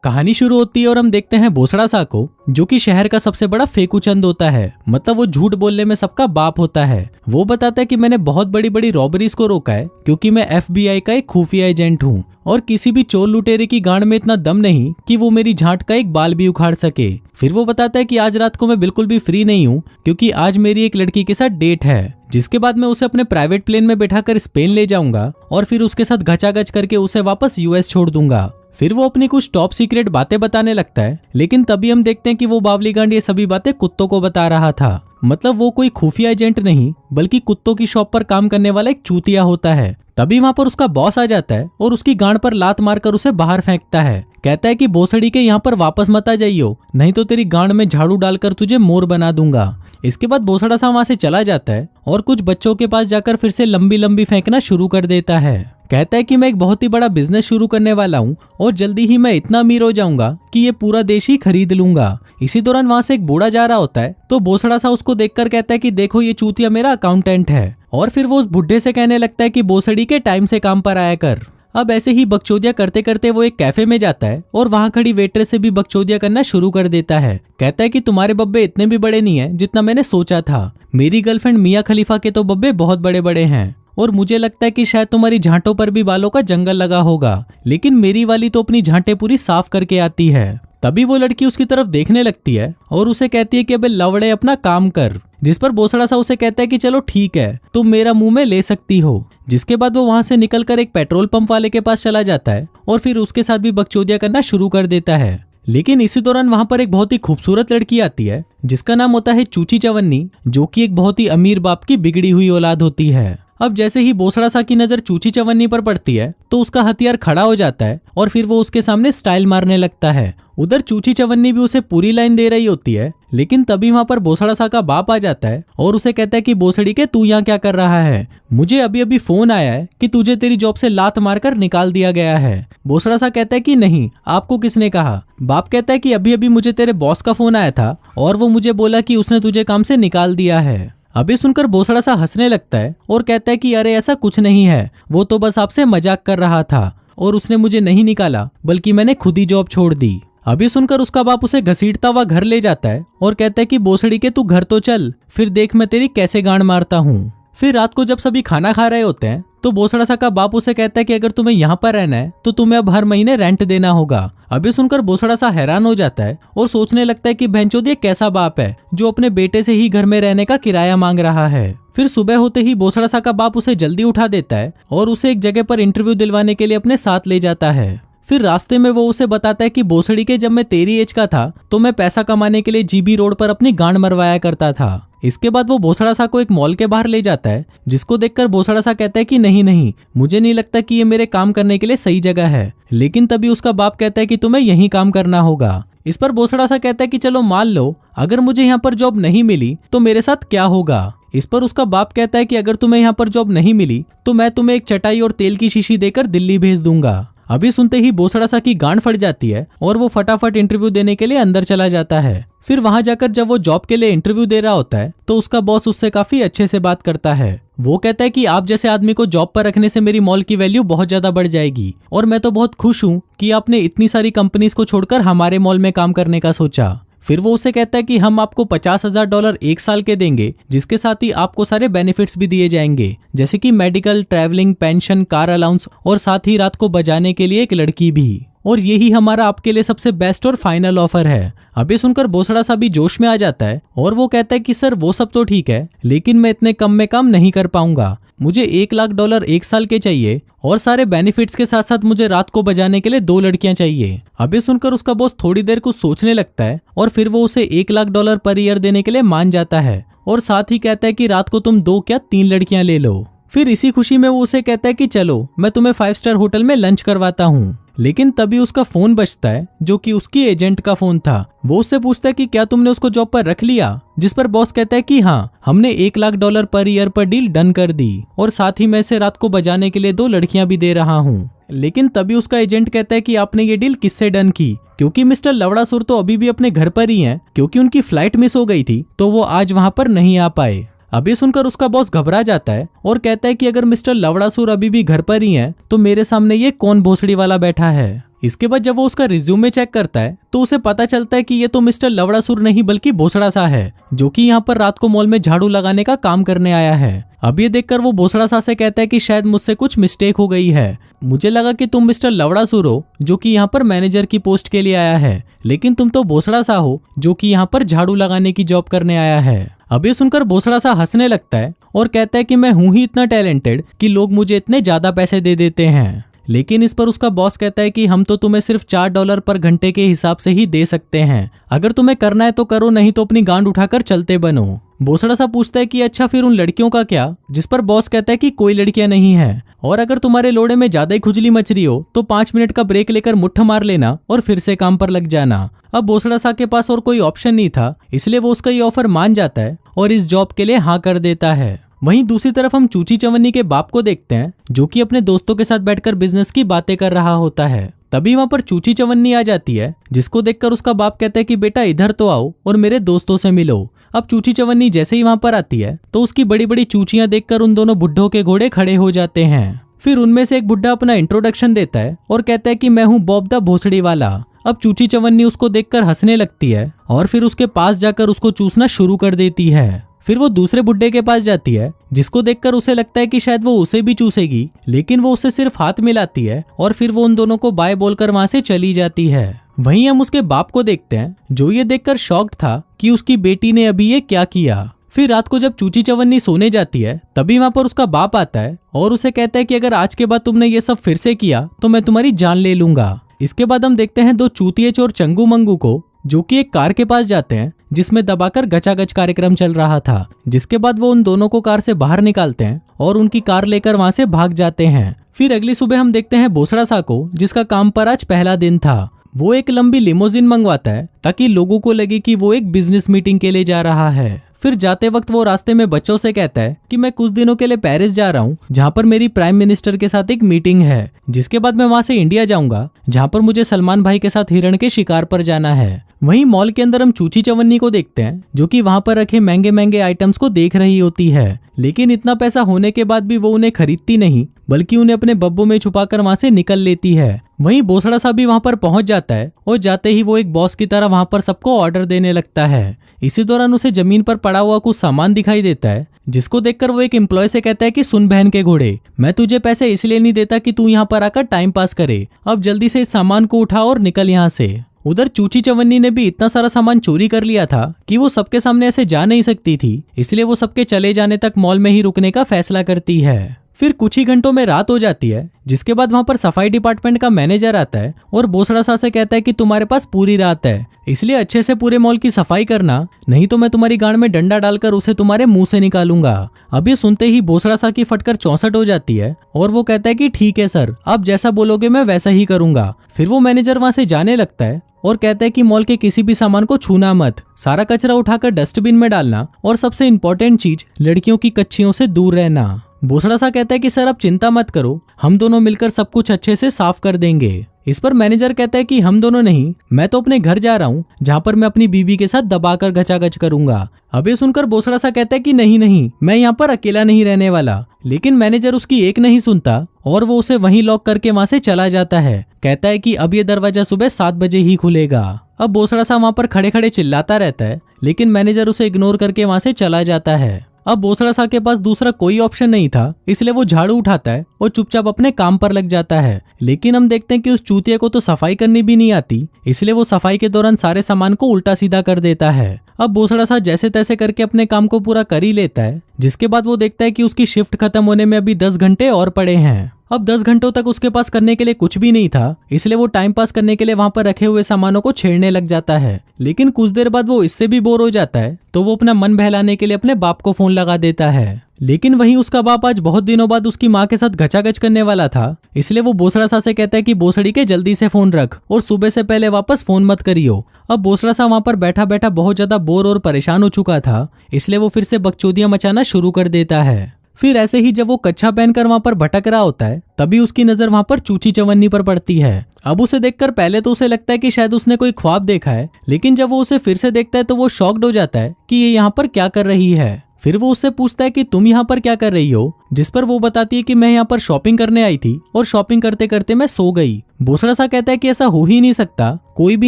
कहानी शुरू होती है और हम देखते हैं भोसड़ा सा को, जो कि शहर का सबसे बड़ा फेकूचंद होता है। मतलब वो झूठ बोलने में सबका बाप होता है। वो बताता है कि मैंने बहुत बड़ी बड़ी रॉबरीज को रोका है क्योंकि मैं FBI का एक खुफिया एजेंट हूँ और किसी भी चोर लुटेरे की गांड में इतना दम नहीं कि वो मेरी झांट का एक बाल भी उखाड़ सके। फिर वो बताता है कि आज रात को मैं बिल्कुल भी फ्री नहीं हूँ क्योंकि आज मेरी एक लड़की के साथ डेट है, जिसके बाद मैं उसे अपने प्राइवेट प्लेन में बैठाकर स्पेन ले जाऊंगा और फिर उसके साथ घचाघच करके उसे वापस US छोड़ दूंगा। फिर वो अपनी कुछ टॉप सीक्रेट बातें बताने लगता है, लेकिन तभी हम देखते हैं कि वो बावली गांड ये सभी बातें कुत्तों को बता रहा था। मतलब वो कोई खुफिया एजेंट नहीं बल्कि कुत्तों की शॉप पर काम करने वाला एक चूतिया होता है। तभी वहां पर उसका बॉस आ जाता है और उसकी गांड पर लात मारकर उसे बाहर फेंकता है। कहता है कि भोसड़ी के यहाँ पर वापस मत आ जाइयो, नहीं तो तेरी गांड में झाड़ू डालकर तुझे मोर बना दूंगा। इसके बाद भोसड़ा सा वहां से चला जाता है और कुछ बच्चों के पास जाकर फिर से लंबी लंबी फेंकना शुरू कर देता है। कहता है कि मैं एक बहुत ही बड़ा बिजनेस शुरू करने वाला हूँ और जल्दी ही मैं इतना अमीर हो जाऊंगा कि ये पूरा देश ही खरीद लूंगा। इसी दौरान वहां से एक बूढ़ा जा रहा होता है तो भोसड़ा सा उसको देखकर कहता है कि देखो ये चूतिया मेरा अकाउंटेंट है। और फिर वो उस बुढ़े से कहने लगता है कि भोसड़ी के टाइम से काम पर आया कर। अब ऐसे ही बकचोदिया करते करते वो एक कैफे में जाता है और वहां खड़ी वेट्रेस से भी बकचोदिया करना शुरू कर देता है। कहता है कि तुम्हारे बब्बे इतने भी बड़े नहीं है जितना मैंने सोचा था। मेरी गर्लफ्रेंड मियां खलीफा के तो बब्बे बहुत बड़े बड़े हैं और मुझे लगता है कि शायद तुम्हारी झांटों पर भी बालों का जंगल लगा होगा, लेकिन मेरी वाली तो अपनी झांटें पूरी साफ करके आती है। तभी वो लड़की उसकी तरफ देखने लगती है और उसे कहती है कि अबे लवड़े अपना काम कर। जिस पर भोसड़ा सा उसे कहता है कि चलो ठीक है, तुम मेरा मुंह में ले सकती हो। जिसके बाद वो वहां से निकलकर एक पेट्रोल पंप वाले के पास चला जाता है और फिर उसके साथ भी बकचोदिया करना शुरू कर देता है। लेकिन इसी दौरान वहां पर एक बहुत ही खूबसूरत लड़की आती है जिसका नाम होता है चूची चवन्नी, जो कि एक बहुत ही अमीर बाप की बिगड़ी हुई औलाद होती है। अब जैसे ही भोसड़ा सा की नजर चूची चवन्नी पर पड़ती है तो उसका हथियार खड़ा हो जाता है और फिर वो उसके सामने स्टाइल मारने लगता है। उधर चूची चवन्नी भी उसे पूरी लाइन दे रही होती है, लेकिन तभी वहां पर भोसड़ा सा का बाप आ जाता है और उसे कहता है कि भोसड़ी के तू यहाँ क्या कर रहा है? मुझे अभी अभी फोन आया है कि तुझे तेरी जॉब से लात मारकर निकाल दिया गया है। भोसड़ा सा कहता है कि नहीं, आपको किसने कहा? बाप कहता है कि अभी अभी मुझे तेरे बॉस का फोन आया था और वो मुझे बोला कि उसने तुझे काम से निकाल दिया है। अभी सुनकर भोसड़ा सा हंसने लगता है और कहता है कि अरे ऐसा कुछ नहीं है, वो तो बस आपसे मजाक कर रहा था और उसने मुझे नहीं निकाला बल्कि मैंने खुद ही जॉब छोड़ दी। अभी सुनकर उसका बाप उसे घसीटता हुआ घर ले जाता है और कहता है कि भोसड़ी के तू घर तो चल, फिर देख मैं तेरी कैसे गांड मारता हूँ। फिर रात को जब सभी खाना खा रहे होते हैं तो भोसड़ा सा का बाप उसे कहता है कि अगर तुम्हें यहाँ पर रहना है तो तुम्हें अब हर महीने रेंट देना होगा। अभी सुनकर भोसड़ा सा हैरान हो जाता है और सोचने लगता है कि भैंचोद ये कैसा बाप है जो अपने बेटे से ही घर में रहने का किराया मांग रहा है। फिर सुबह होते ही भोसड़ा सा का बाप उसे जल्दी उठा देता है और उसे एक जगह पर इंटरव्यू दिलवाने के लिए अपने साथ ले जाता है। फिर रास्ते में वो उसे बताता है कि भोसड़ी के जब मैं तेरी एज का था तो मैं पैसा कमाने के लिए GB रोड पर अपनी गांड मरवाया करता था। इसके बाद वो भोसड़ा सा को एक मॉल के बाहर ले जाता है, जिसको देखकर भोसड़ा सा कहता है कि नहीं नहीं, मुझे नहीं लगता कि ये मेरे काम करने के लिए सही जगह है। लेकिन तभी उसका बाप कहता है कि तुम्हें यहीं काम करना होगा। इस पर भोसड़ा सा कहता है कि चलो मान लो अगर मुझे यहाँ पर जॉब नहीं मिली तो मेरे साथ क्या होगा। इस पर उसका बाप कहता है कि अगर तुम्हें यहाँ पर जॉब नहीं मिली तो मैं तुम्हें एक चटाई और तेल की शीशी देकर दिल्ली भेज दूंगा। अभी सुनते ही भोसड़ा सा की गांड फट जाती है और वो फटाफट इंटरव्यू देने के लिए अंदर चला जाता है। फिर वहां जाकर जब वो जॉब के लिए इंटरव्यू दे रहा होता है तो उसका बॉस उससे काफी अच्छे से बात करता है। वो कहता है कि आप जैसे आदमी को जॉब पर रखने से मेरी मॉल की वैल्यू बहुत ज्यादा बढ़ जाएगी और मैं तो बहुत खुश हूँ कि आपने इतनी सारी कंपनीज को छोड़कर हमारे मॉल में काम करने का सोचा। फिर वो उसे कहता है कि हम आपको $50,000 एक साल के देंगे, जिसके साथ ही आपको सारे बेनिफिट्स भी दिए जाएंगे, जैसे कि medical, travelling, pension, car allowance और साथ ही रात को बजाने के लिए एक लड़की भी। और यही हमारा आपके लिए सबसे बेस्ट और फाइनल ऑफर है। अभी सुनकर भोसड़ा सा भी जोश में आ जाता है और वो कहता है कि सर वो सब तो ठीक है, लेकिन मैं इतने कम में काम नहीं कर पाऊंगा। मुझे $1,00,000 एक साल के चाहिए और सारे बेनिफिट्स के साथ साथ मुझे रात को बजाने के लिए 2 लड़कियां चाहिए। अभी सुनकर उसका बॉस थोड़ी देर कुछ सोचने लगता है और फिर वो उसे $1,00,000 पर ईयर देने के लिए मान जाता है और साथ ही कहता है कि रात को तुम 2 क्या 3 लड़कियां ले लो। फिर इसी खुशी में वो उसे कहता है कि चलो मैं तुम्हें 5 स्टार होटल में लंच करवाता हूँ। लेकिन तभी उसका फोन बजता है जो कि उसकी एजेंट का फोन था। वो उससे पूछता है कि क्या तुमने उसको जॉब पर रख लिया, जिस पर बॉस कहता है कि हाँ, हमने $1 लाख पर ईयर पर डील डन कर दी और साथ ही मैं इसे रात को बजाने के लिए 2 लड़कियां भी दे रहा हूँ। लेकिन तभी उसका एजेंट कहता है कि आपने ये डील किससे डन की, क्योंकि मिस्टर लवड़ासुर तो अभी भी अपने घर पर ही हैं, क्योंकि उनकी फ्लाइट मिस हो गई थी तो वो आज वहां पर नहीं आ पाए। अभी सुनकर उसका बॉस घबरा जाता है और कहता है कि अगर मिस्टर लवड़ासुर अभी भी घर पर ही हैं, तो मेरे सामने ये कौन भोसड़ी वाला बैठा है। इसके बाद जब वो उसका रिज्यूमे चेक करता है तो उसे पता चलता है कि ये तो मिस्टर लवड़ासुर नहीं बल्कि भोसड़ा सा है, जो कि यहाँ पर रात को मॉल में झाड़ू लगाने का काम करने आया है। अब ये देखकर वो भोसड़ा सा से कहता है कि शायद मुझसे कुछ मिस्टेक हो गई है, मुझे लगा कि तुम मिस्टर लवड़ासुर हो जो कि यहाँ पर मैनेजर की पोस्ट के लिए आया है, लेकिन तुम तो भोसड़ा सा हो जो कि यहाँ पर झाड़ू लगाने की जॉब करने आया है। अब ये सुनकर भोसड़ा सा हंसने लगता है और कहता है कि मैं हूं ही इतना टैलेंटेड कि लोग मुझे इतने ज्यादा पैसे दे देते हैं। लेकिन इस पर उसका बॉस कहता है कि हम तो तुम्हें सिर्फ $4 पर घंटे के हिसाब से ही दे सकते हैं, अगर तुम्हें करना है तो करो, नहीं तो अपनी गांड उठाकर चलते बनो। भोसड़ा सा पूछता है कि अच्छा फिर उन लड़कियों का क्या, जिस पर बॉस कहता है कि कोई लड़कियां नहीं है, और अगर तुम्हारे लोड़े में ज्यादा ही खुजली मच रही हो तो 5 मिनट का ब्रेक लेकर मुट्ठ मार लेना और फिर से काम पर लग जाना। अब भोसड़ा सा के पास और कोई ऑप्शन नहीं था, इसलिए वो उसका ये ऑफर मान जाता है और इस जॉब के लिए हाँ कर देता है। वहीं दूसरी तरफ हम चूची चवन्नी के बाप को देखते हैं जो कि अपने दोस्तों के साथ बैठकर बिजनेस की बातें कर रहा होता है। तभी वहां पर चूची चवन्नी आ जाती है, जिसको देखकर उसका बाप कहता है कि बेटा इधर तो आओ और मेरे दोस्तों से मिलो। अब चूची चवन्नी जैसे ही वहां पर आती है तो उसकी बड़ी बड़ी चूचियां देखकर उन दोनों बुड्ढों के घोड़े खड़े हो जाते हैं। फिर उनमें से एक बुड्ढा अपना इंट्रोडक्शन देता है और कहता है कि मैं हूँ बॉब द भोसड़ी वाला। अब चूची चवन्नी उसको देखकर हंसने लगती है और फिर उसके पास जाकर उसको चूसना शुरू कर देती है। फिर वो दूसरे बुड्ढे के पास जाती है, जिसको देखकर उसे लगता है कि शायद वो उसे भी चूसेगी, लेकिन वो उसे सिर्फ हाथ मिलाती है और फिर वो उन दोनों को बाय बोलकर वहां से चली जाती है। वहीं हम उसके बाप को देखते हैं जो ये देखकर शॉक्ड था कि उसकी बेटी ने अभी ये क्या किया। फिर रात को जब चूची चवन्नी सोने जाती है तभी वहां पर उसका बाप आता है और उसे कहता है कि अगर आज के बाद तुमने ये सब फिर से किया तो मैं तुम्हारी जान ले लूंगा। इसके बाद हम देखते हैं 2 चूतिए चोर चंगू मंगू को, जो कि एक कार के पास जाते हैं जिसमें दबाकर गचागच कार्यक्रम चल रहा था। जिसके बाद वो उन दोनों को कार से बाहर निकालते हैं और उनकी कार लेकर वहां से भाग जाते हैं। फिर अगली सुबह हम देखते हैं भोसड़ा सा को, जिसका काम पर आज पहला दिन था। वो एक लंबी लिमोजिन मंगवाता है ताकि लोगों को लगे कि वो एक बिजनेस मीटिंग के लिए जा रहा है। फिर जाते वक्त वो रास्ते में बच्चों से कहता है कि मैं कुछ दिनों के लिए पेरिस जा रहा हूँ, जहाँ पर मेरी प्राइम मिनिस्टर के साथ एक मीटिंग है, जिसके बाद मैं वहां से इंडिया जाऊंगा, जहाँ पर मुझे सलमान भाई के साथ हिरण के शिकार पर जाना है। वहीं मॉल के अंदर हम चूची चवन्नी को देखते हैं जो कि वहां पर रखे महंगे महंगे आइटम्स को देख रही होती है, लेकिन इतना पैसा होने के बाद भी वो उन्हें खरीदती नहीं, बल्कि उन्हें अपने बब्बों में छुपाकर वहां से निकल लेती है। वहीं भोसड़ा सा भी वहां पर पहुंच जाता है और जाते ही वो एक बॉस की तरह वहां पर सबको ऑर्डर देने लगता है। इसी दौरान उसे जमीन पर पड़ा हुआ कुछ सामान दिखाई देता है, जिसको देखकर वो एक एम्प्लॉय से कहता है कि सुन बहन के घोड़े, मैं तुझे पैसे इसलिए नहीं देता कि तू यहाँ पर आकर टाइम पास करे, अब जल्दी से इस सामान को उठा और निकल यहाँ से। उधर चूची चवन्नी ने भी इतना सारा सामान चोरी कर लिया था कि वो सबके सामने ऐसे जा नहीं सकती थी, इसलिए वो सबके चले जाने तक मॉल में ही रुकने का फैसला करती है। फिर कुछ ही घंटों में रात हो जाती है, जिसके बाद वहां पर सफाई डिपार्टमेंट का मैनेजर आता है और भोसड़ा सा से कहता है कि तुम्हारे पास पूरी रात है, इसलिए अच्छे से पूरे मॉल की सफाई करना, नहीं तो मैं तुम्हारी गांड में डंडा डालकर उसे तुम्हारे मुंह से निकालूंगा। अब ये सुनते ही भोसड़ा सा की फटकर 64 हो जाती है और वो कहता है कि ठीक है सर, आप जैसा बोलोगे मैं वैसा ही करूंगा। फिर वो मैनेजर वहां से जाने लगता है और कहता है कि मॉल के किसी भी सामान को छूना मत, सारा कचरा उठाकर डस्टबिन में डालना और सबसे इम्पोर्टेंट चीज लड़कियों की कच्चियों से दूर रहना। भोसड़ा सा कहता है कि सर आप चिंता मत करो, हम दोनों मिलकर सब कुछ अच्छे से साफ कर देंगे। इस पर मैनेजर कहता है कि हम दोनों नहीं, मैं तो अपने घर जा रहा हूँ, जहाँ पर मैं अपनी बीबी के साथ दबाकर गचागच करूंगा। अब ये सुनकर भोसड़ा सा कहता है कि नहीं नहीं, मैं यहाँ पर अकेला नहीं रहने वाला। लेकिन मैनेजर उसकी एक नहीं सुनता और वो उसे वहीं लॉक करके वहां से चला जाता है। कहता है कि अब ये दरवाजा सुबह 7 बजे ही खुलेगा। अब भोसड़ा सा वहां पर खड़े खड़े चिल्लाता रहता है, लेकिन मैनेजर उसे इग्नोर करके वहां से चला जाता है। अब भोसड़ा सा के पास दूसरा कोई ऑप्शन नहीं था, इसलिए वो झाड़ू उठाता है और चुपचाप अपने काम पर लग जाता है। लेकिन हम देखते हैं कि उस चूतिया को तो सफाई करनी भी नहीं आती, इसलिए वो सफाई के दौरान सारे सामान को उल्टा सीधा कर देता है। अब भोसड़ा सा जैसे तैसे करके अपने काम को पूरा कर ही लेता है, जिसके बाद वो देखता है कि उसकी शिफ्ट खत्म होने में अभी 10 घंटे और पड़े हैं। अब 10 घंटों तक उसके पास करने के लिए कुछ भी नहीं था, इसलिए वो टाइम पास करने के लिए वहां पर रखे हुए सामानों को छेड़ने लग जाता है। लेकिन कुछ देर बाद वो इससे भी बोर हो जाता है, तो वो अपना मन बहलाने के लिए अपने बाप को फोन लगा देता है। लेकिन वहीं उसका बाप आज बहुत दिनों बाद उसकी माँ के साथ घचाघच करने वाला था, इसलिए वो बोसड़ा सा से कहता है कि बोसड़ी के जल्दी से फोन रख और सुबह से पहले वापस फोन मत करियो। अब बोसड़ा सा वहां पर बैठा बैठा बहुत ज्यादा बोर और परेशान हो चुका था, इसलिए वो फिर से बकचोदियां मचाना शुरू कर देता है। फिर ऐसे ही जब वो कच्छा पहनकर वहां पर भटक रहा होता है, तभी उसकी नजर वहां पर चूची चवन्नी पर पड़ती है। अब उसे देखकर पहले तो उसे लगता है कि शायद उसने कोई ख्वाब देखा है, लेकिन जब वो उसे फिर से देखता है तो वो शॉक्ड हो जाता है कि ये यहाँ पर क्या कर रही है। फिर वो उससे पूछता है कि तुम यहाँ पर क्या कर रही हो, जिस पर वो बताती है कि मैं यहाँ पर शॉपिंग करने आई थी और शॉपिंग करते करते मैं सो गई। बोसड़ा सा कहता है कि ऐसा हो ही नहीं सकता, कोई भी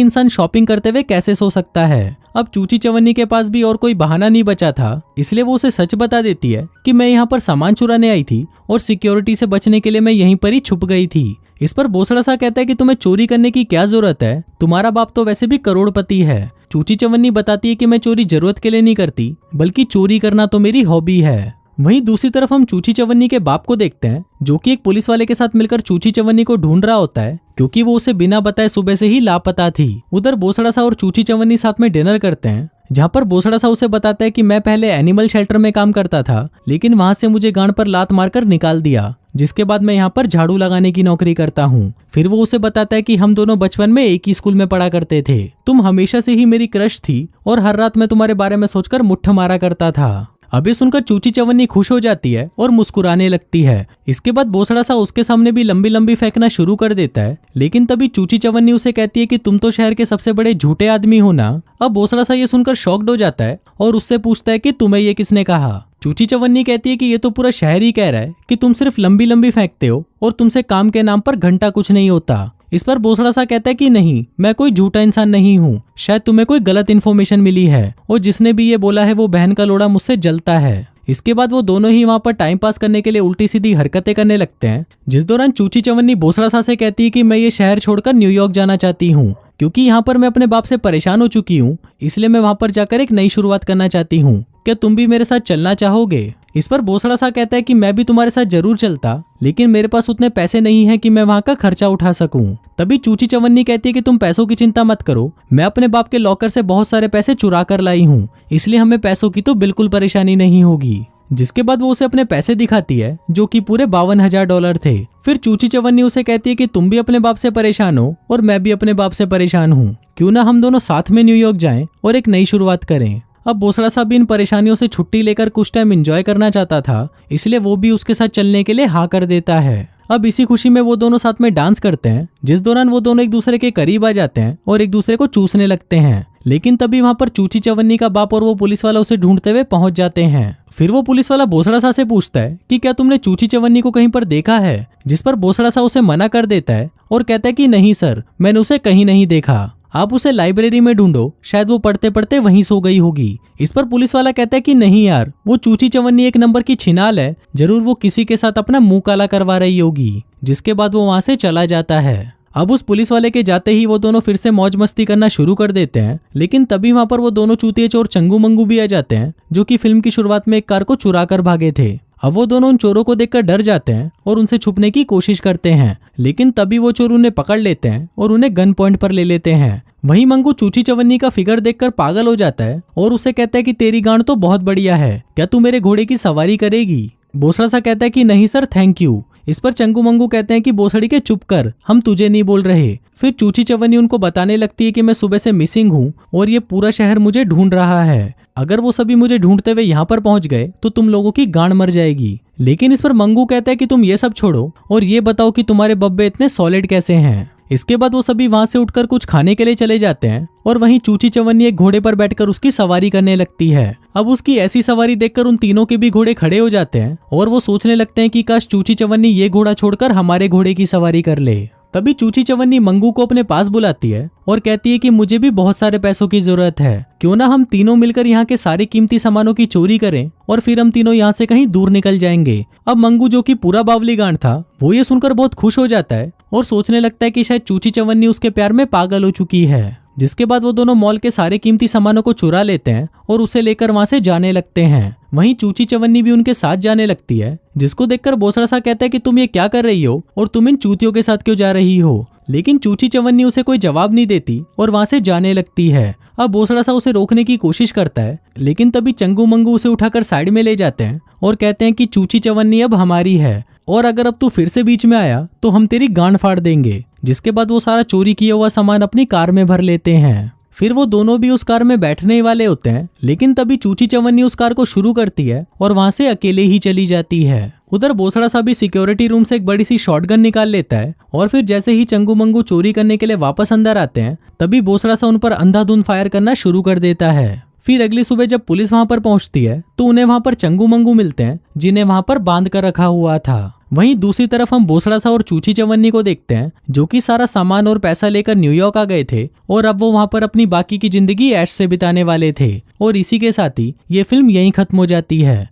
इंसान शॉपिंग करते हुए कैसे सो सकता है। अब चूची चवन्नी के पास भी और कोई बहाना नहीं बचा था, इसलिए वो उसे सच बता देती है कि मैं यहाँ पर सामान चुराने आई थी और सिक्योरिटी से बचने के लिए मैं यहीं पर ही छुप गई थी। इस पर बोसड़ा सा कहता है कि तुम्हें चोरी करने की क्या जरूरत है, तुम्हारा बाप तो वैसे भी करोड़पति है। चूची चवन्नी बताती है कि मैं चोरी जरूरत के लिए नहीं करती, बल्कि चोरी करना तो मेरी हॉबी है। वहीं दूसरी तरफ हम चूची चवन्नी के बाप को देखते हैं, जो कि एक पुलिस वाले के साथ मिलकर चूची चवन्नी को ढूंढ रहा होता है, क्योंकि वो उसे बिना बताए सुबह से ही लापता थी। उधर बोसड़ा सा और चूची चवन्नी साथ में डिनर करते हैं, जहाँ पर बोसड़ा सा उसे बताता है कि मैं पहले एनिमल शेल्टर में काम करता था, लेकिन वहां से मुझे गांड पर लात मारकर निकाल दिया, जिसके बाद मैं यहाँ पर झाड़ू लगाने की नौकरी करता हूँ। फिर वो उसे बताता है कि हम दोनों बचपन में एक ही स्कूल में पढ़ा करते थे, तुम हमेशा से ही मेरी क्रश थी और हर रात मैं तुम्हारे बारे में सोचकर मुट्ठ मारा करता था। अभी सुनकर चूची चवन्नी खुश हो जाती है और मुस्कुराने लगती है। इसके बाद बोसड़ा सा उसके सामने भी लंबी लंबी फेंकना शुरू कर देता है, लेकिन तभी चूची चवन्नी उसे कहती है कि तुम तो शहर के सबसे बड़े झूठे आदमी हो ना। अब बोसड़ा सा ये सुनकर शॉक्ड हो जाता है और उससे पूछता है कि तुम्हें ये किसने कहा। चूची चवन्नी कहती है कि ये तो पूरा शहर ही कह रहा है कि तुम सिर्फ लंबी लंबी फेंकते हो और तुमसे काम के नाम पर घंटा कुछ नहीं होता। इस पर बोसड़ा सा कहता है कि नहीं, मैं कोई झूठा इंसान नहीं हूँ, शायद तुम्हें कोई गलत इन्फॉर्मेशन मिली है और जिसने भी ये बोला है वो बहन का लोड़ा मुझसे जलता है। इसके बाद वो दोनों ही वहां पर टाइम पास करने के लिए उल्टी सीधी हरकतें करने लगते हैं, जिस दौरान चूची चवन्नी बोसड़ा सा से कहती है कि मैं ये शहर छोड़कर न्यूयॉर्क जाना चाहती हूँ, क्योंकि यहाँ पर मैं अपने बाप से परेशान हो चुकी हूँ, इसलिए मैं वहां पर जाकर एक नई शुरुआत करना चाहती हूँ। क्या तुम भी मेरे साथ चलना चाहोगे? इस पर बोसड़ा सा कहता है कि मैं भी तुम्हारे साथ जरूर चलता, लेकिन मेरे पास उतने पैसे नहीं हैं कि मैं वहां का खर्चा उठा सकूं। तभी चूची चवन्नी कहती है कि तुम पैसों की चिंता मत करो, मैं अपने बाप के लॉकर से बहुत सारे पैसे चुरा कर लाई हूँ, इसलिए हमें पैसों की तो बिल्कुल परेशानी नहीं होगी। जिसके बाद वो उसे अपने पैसे दिखाती है, जो कि पूरे $52,000 थे। फिर चूची चवन्नी उसे कहती है कि तुम भी अपने बाप से परेशान हो और मैं भी अपने बाप से परेशान हूँ, क्यों ना हम दोनों साथ में न्यूयॉर्क जाएं और एक नई शुरुआत करें। अब बोसड़ा सा भी इन परेशानियों से छुट्टी लेकर कुछ टाइम एंजॉय करना चाहता था, इसलिए वो भी उसके साथ चलने के लिए हाँ कर देता है। अब इसी खुशी में वो दोनों साथ में डांस करते हैं, जिस दौरान वो दोनों एक दूसरे के करीब आ जाते हैं और एक दूसरे को चूसने लगते हैं। लेकिन तभी वहां पर चूची चवन्नी का बाप और वो पुलिस वाला उसे ढूंढते हुए पहुंच जाते हैं। फिर वो पुलिस वाला बोसड़ा सा से पूछता है कि क्या तुमने चूची चवन्नी को कहीं पर देखा है, जिस पर बोसड़ा सा उसे मना कर देता है और कहता है कि नहीं सर, मैंने उसे कहीं नहीं देखा, आप उसे लाइब्रेरी में ढूंढो, शायद वो पढ़ते पढ़ते वहीं सो गई होगी। इस पर पुलिस वाला कहता है कि नहीं यार, वो चूची चवन्नी एक नंबर की छिनाल है, जरूर वो किसी के साथ अपना मुंह काला करवा रही होगी। जिसके बाद वो वहां से चला जाता है। अब उस पुलिस वाले के जाते ही वो दोनों फिर से मौज मस्ती करना शुरू कर देते हैं, लेकिन तभी वहां पर वो दोनों चूतिए चोर चंगू मंगू भी आ जाते हैं, जो कि फिल्म की शुरुआत में एक कार को चुरा कर भागे थे। अब वो दोनों उन चोरों को देखकर डर जाते हैं और उनसे छुपने की कोशिश करते हैं, लेकिन तभी वो चोर उन्हें पकड़ लेते हैं और उन्हें गन पॉइंट पर ले लेते हैं। वहीं मंगू चूची चवन्नी का फिगर देखकर पागल हो जाता है और उसे कहता है कि तेरी गांड तो बहुत बढ़िया है, क्या तू मेरे घोड़े की सवारी करेगी? बोसड़ा सा कहता है कि नहीं सर, थैंक यू। इस पर चंगू मंगू कहते हैं कि बोसड़ी के चुप कर, हम तुझे नहीं बोल रहे। फिर चूची चवन्नी उनको बताने लगती है कि मैं सुबह से मिसिंग हूँ और ये पूरा शहर मुझे ढूंढ रहा है, अगर वो सभी मुझे ढूंढते हुए यहाँ पर पहुंच गए तो तुम लोगों की गांड मर जाएगी। लेकिन इस पर मंगू कहता है कि तुम ये सब छोड़ो और ये बताओ कि तुम्हारे बब्बे इतने सॉलिड कैसे हैं। इसके बाद वो सभी वहां से उठकर कुछ खाने के लिए चले जाते हैं और वहीं चूची चवन्नी एक घोड़े पर बैठकर उसकी सवारी करने लगती है। अब उसकी ऐसी सवारी देखकर उन तीनों के भी घोड़े खड़े हो जाते हैं और वो सोचने लगते हैं कि काश चूची चवन्नी ये घोड़ा छोड़कर हमारे घोड़े की सवारी कर ले। तभी चूची चवन्नी मंगू को अपने पास बुलाती है और कहती है कि मुझे भी बहुत सारे पैसों की जरूरत है, क्यों ना हम तीनों मिलकर यहाँ के सारे कीमती सामानों की चोरी करें और फिर हम तीनों यहाँ से कहीं दूर निकल जाएंगे। अब मंगू, जो कि पूरा बावली गांड था, वो ये सुनकर बहुत खुश हो जाता है और सोचने लगता है कि शायद चूची चवन्नी उसके प्यार में पागल हो चुकी है। जिसके बाद वो दोनों मॉल के सारे कीमती सामानों को चुरा लेते हैं और उसे लेकर वहां से जाने लगते हैं। वहीं चूची चवन्नी भी उनके साथ जाने लगती है, जिसको देखकर बोसड़ा सा कहता है कि तुम ये क्या कर रही हो और तुम इन चूतियों के साथ क्यों जा रही हो। लेकिन चूची चवन्नी उसे कोई जवाब नहीं देती और वहां से जाने लगती है। अब बोसड़ा सा उसे रोकने की कोशिश करता है, लेकिन तभी चंगू मंगू उसे उठाकर साइड में ले जाते हैं और कहते हैं कि चूची चवन्नी अब हमारी है और अगर अब तू फिर से बीच में आया तो हम तेरी गांड फाड़ देंगे। जिसके बाद वो सारा चोरी किया हुआ सामान अपनी कार में भर लेते हैं। फिर वो दोनों भी उस कार में बैठने ही वाले होते हैं, लेकिन तभी चूची चवन्नी उस कार को शुरू करती है और वहां से अकेले ही चली जाती है। उधर बोसड़ा सा भी सिक्योरिटी रूम से एक बड़ी सी शॉटगन निकाल लेता है और फिर जैसे ही चंगू मंगू चोरी करने के लिए वापस अंदर आते हैं, तभी बोसड़ा सा उन पर अंधाधुंध फायर करना शुरू कर देता है। फिर अगली सुबह जब पुलिस वहां पर पहुंचती है तो उन्हें वहां पर चंगू मंगू मिलते हैं, जिन्हें वहां पर बांध कर रखा हुआ था। वहीं दूसरी तरफ हम बोसड़ा सा और चूची चवन्नी को देखते हैं, जो कि सारा सामान और पैसा लेकर न्यूयॉर्क आ गए थे और अब वो वहां पर अपनी बाकी की जिंदगी ऐश से बिताने वाले थे। और इसी के साथ ही ये फिल्म यहीं खत्म हो जाती है।